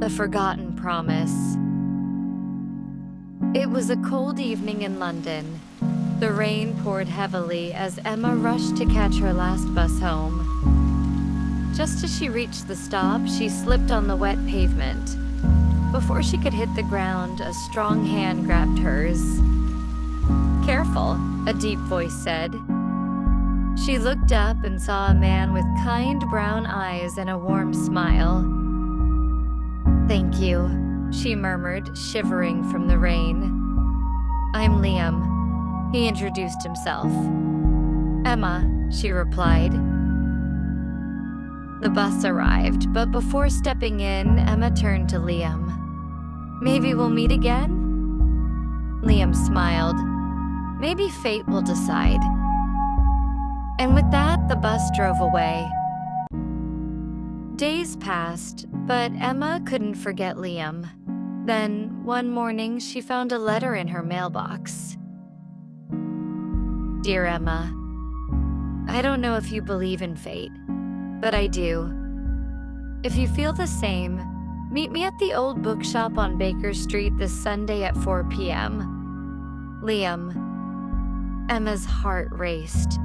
A Forgotten Promise. It was a cold evening in London. The rain poured heavily as Emma rushed to catch her last bus home. Just as she reached the stop, she slipped on the wet pavement. Before she could hit the ground, a strong hand grabbed hers. "Careful," a deep voice said. She looked up and saw a man with kind brown eyes and a warm smile. "Thank you," she murmured, shivering from the rain. "I'm Liam," he introduced himself. "Emma," she replied. The bus arrived, but before stepping in, Emma turned to Liam. "Maybe we'll meet again?" Liam smiled. "Maybe fate will decide." And with that, the bus drove away. Days passed, but Emma couldn't forget Liam. Then, one morning, she found a letter in her mailbox. "Dear Emma, I don't know if you believe in fate, but I do. If you feel the same, meet me at the old bookshop on Baker Street this Sunday at 4 p.m. Liam." Emma's heart raced.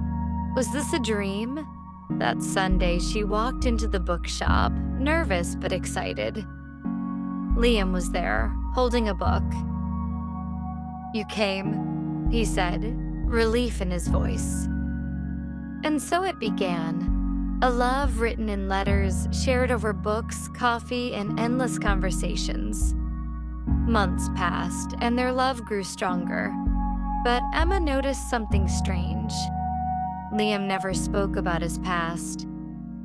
Was this a dream? That Sunday, she walked into the bookshop, nervous but excited. Liam was there, holding a book. "You came," he said, relief in his voice. And so it began. A love written in letters, shared over books, coffee, and endless conversations. Months passed, and their love grew stronger. But Emma noticed something strange. Liam never spoke about his past.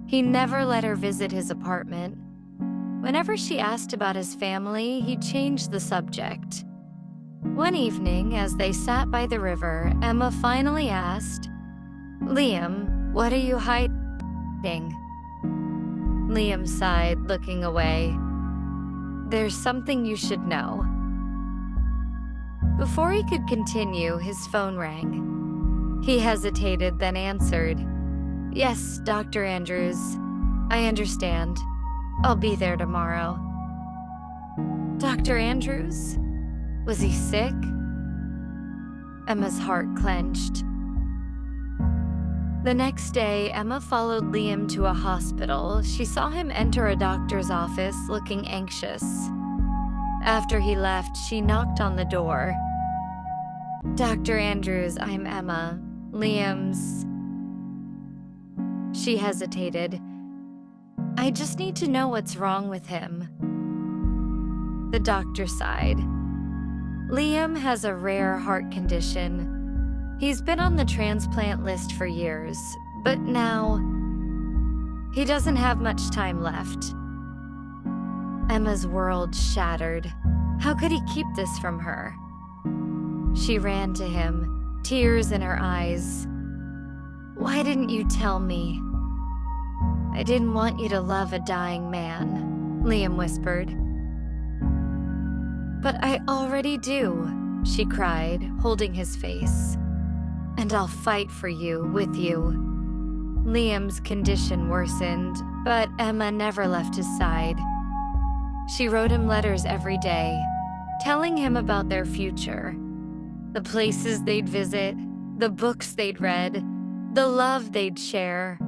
He never let her visit his apartment. Whenever she asked about his family, he changed the subject. One evening, as they sat by the river, Emma finally asked, "Liam, what are you hiding?" Liam sighed, looking away. "There's something you should know." Before he could continue, his phone rang. He hesitated, then answered. "Yes, Dr. Andrews. I understand. I'll be there tomorrow." Dr. Andrews? Was he sick? Emma's heart clenched. The next day, Emma followed Liam to a hospital. She saw him enter a doctor's office, looking anxious. After he left, she knocked on the door. "Dr. Andrews, I'm Emma. Liam's..." She hesitated. "I just need to know what's wrong with him." The doctor sighed. "Liam has a rare heart condition. He's been on the transplant list for years, but now he doesn't have much time left." Emma's world shattered. How could he keep this from her? She ran to him, tears in her eyes. "Why didn't you tell me?" "I didn't want you to love a dying man," Liam whispered. "But I already do," she cried, holding his face. "And I'll fight for you, with you." Liam's condition worsened, but Emma never left his side. She wrote him letters every day, telling him about their future. The places they'd visit, the books they'd read, the love they'd share.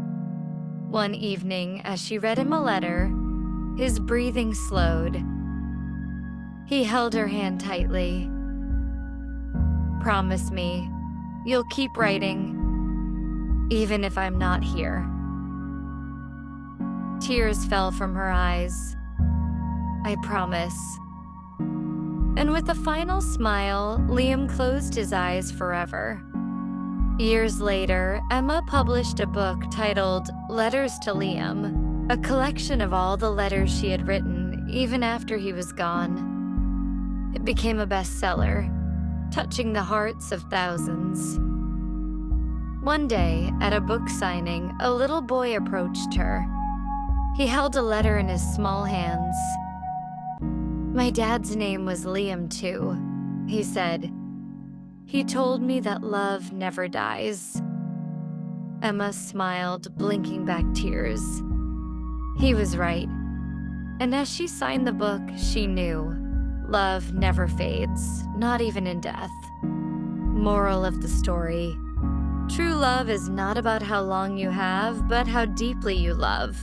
One evening, as she read him a letter, his breathing slowed. He held her hand tightly. "Promise me, you'll keep writing, even if I'm not here." Tears fell from her eyes. "I promise." And with a final smile, Liam closed his eyes forever. Years later, Emma published a book titled Letters to Liam, a collection of all the letters she had written, even after he was gone. It became a bestseller, touching the hearts of thousands. One day, at a book signing, a little boy approached her. He held a letter in his small hands. "My dad's name was Liam too," he said. "He told me that love never dies." Emma smiled, blinking back tears. He was right. And as she signed the book, she knew love never fades, not even in death. Moral of the story: true love is not about how long you have, but how deeply you love.